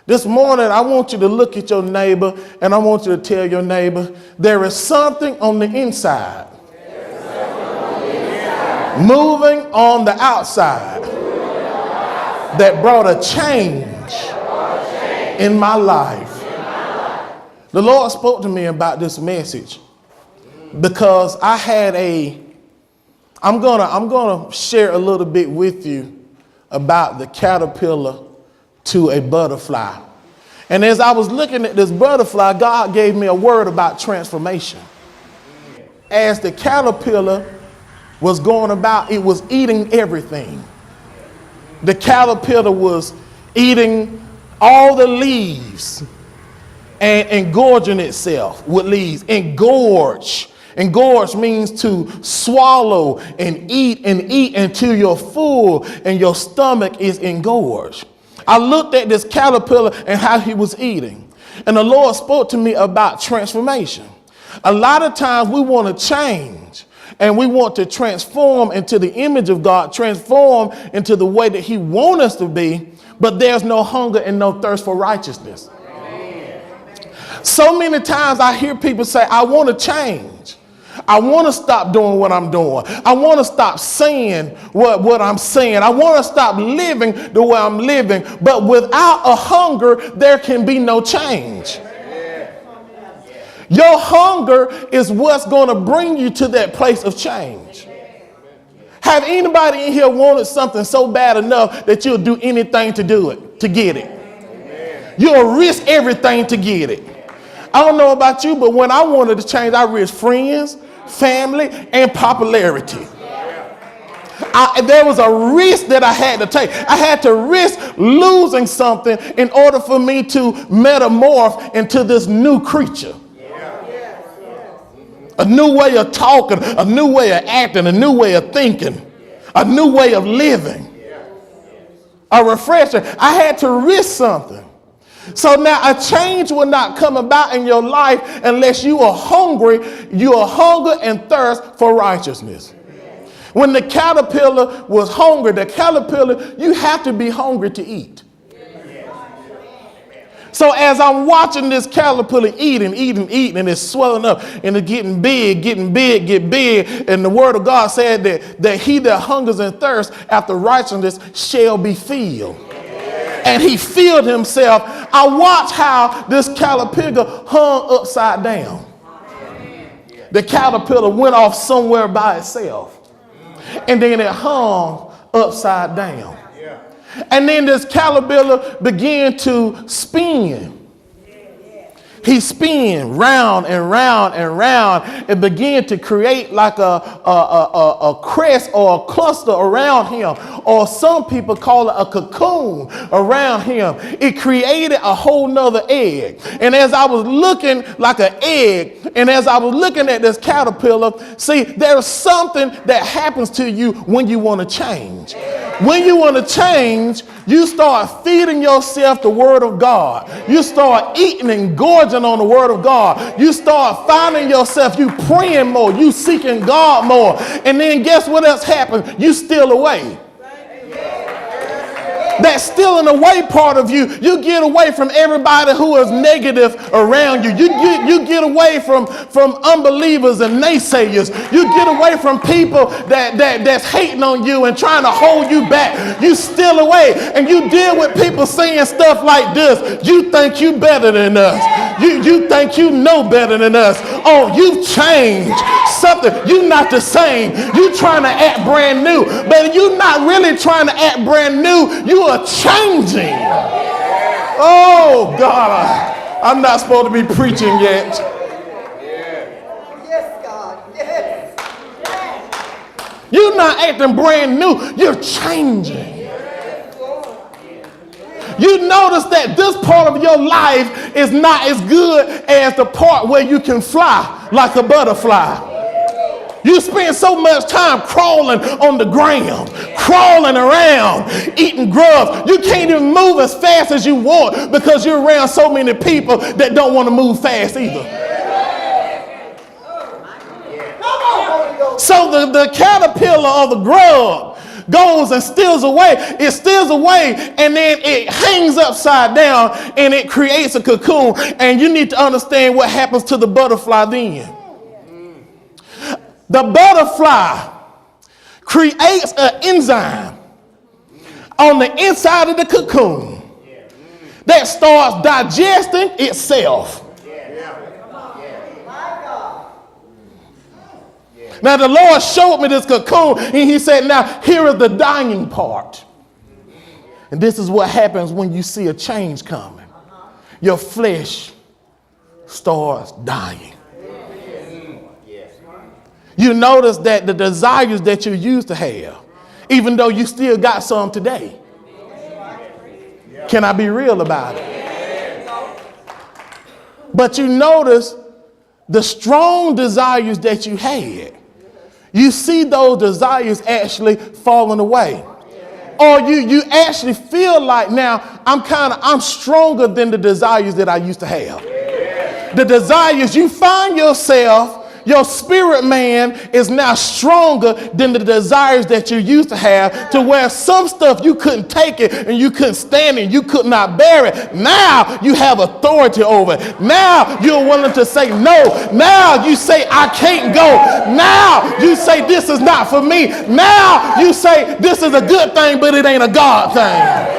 This morning, I want you to look at your neighbor and I want you to tell your neighbor, there is something on the inside, moving on the outside that brought a change in my life. The Lord spoke to me about this message because I had I'm gonna share a little bit with you about the caterpillar to a butterfly. And as I was looking at this butterfly, God gave me a word about transformation. As the caterpillar was going about, it was eating everything. The caterpillar was eating all the leaves and engorging itself with leaves. Engorge. Engorge means to swallow and eat until you're full and your stomach is engorged. I looked at this caterpillar and how he was eating. And the Lord spoke to me about transformation. A lot of times we want to change and we want to transform into the image of God, transform into the way that he wants us to be, but there's no hunger and no thirst for righteousness. So many times I hear people say, I want to change. I want to stop doing what I'm doing. I want to stop saying what I'm saying. I want to stop living the way I'm living. But without a hunger, there can be no change. Your hunger is what's going to bring you to that place of change. Have anybody in here wanted something so bad enough that you'll do anything to do it, to get it? You'll risk everything to get it. I don't know about you, but when I wanted to change, I risked friends, family, and popularity. There was a risk that I had to take. I had to risk losing something in order for me to metamorph into this new creature. A new way of talking, a new way of acting, a new way of thinking, a new way of living. A refresher. I had to risk something. So now a change will not come about in your life unless you are hungry. You are hunger and thirst for righteousness. When the caterpillar was hungry, you have to be hungry to eat. So as I'm watching this caterpillar eating, and it's swelling up and it's getting big. And the word of God said that he that hungers and thirsts after righteousness shall be filled. And he filled himself. I watched how this caterpillar hung upside down. The caterpillar went off somewhere by itself. And then it hung upside down. And then this caterpillar began to spin. He spun round and round and round and began to create like a crest or a cluster around him. Or some people call it a cocoon around him. It created a whole nother egg. And as I was looking like an egg, and as I was looking at this caterpillar, see, there's something that happens to you when you want to change. When you want to change, you start feeding yourself the word of God. You start eating and gorging on the word of God. You start finding yourself, you praying more, you seeking God more. And then guess what else happens? You steal away. That stealing away part of you, you get away from everybody who is negative around you. You get away from unbelievers and naysayers. You get away from people that's hating on you and trying to hold you back. You steal away and you deal with people saying stuff like this. You think you better than us. You think you know better than us. Oh, you've changed something. You're not the same. You trying to act brand new, but you're not really trying to act brand new. You are changing. Oh God, I'm not supposed to be preaching yet. Yes, God. Yes. You're not acting brand new. You're changing. You notice that this part of your life is not as good as the part where you can fly like a butterfly. You spend so much time crawling on the ground, crawling around, eating grubs. You can't even move as fast as you want because you're around so many people that don't want to move fast either. So the caterpillar or the grub goes and steals away. It steals away and then it hangs upside down and it creates a cocoon. And you need to understand what happens to the butterfly then. The butterfly creates an enzyme on the inside of the cocoon that starts digesting itself. Now the Lord showed me this cocoon and he said, now here is the dying part. And this is what happens when you see a change coming. Your flesh starts dying. You notice that the desires that you used to have, even though you still got some today. Can I be real about it? But you notice the strong desires that you had. You see those desires actually falling away. Or you actually feel like now I'm stronger than the desires that I used to have. The desires, you find yourself, your spirit man is now stronger than the desires that you used to have, to where some stuff you couldn't take it and you couldn't stand it, you could not bear it. Now you have authority over it. Now you're willing to say no. Now you say I can't go. Now you say this is not for me. Now you say this is a good thing, but it ain't a God thing.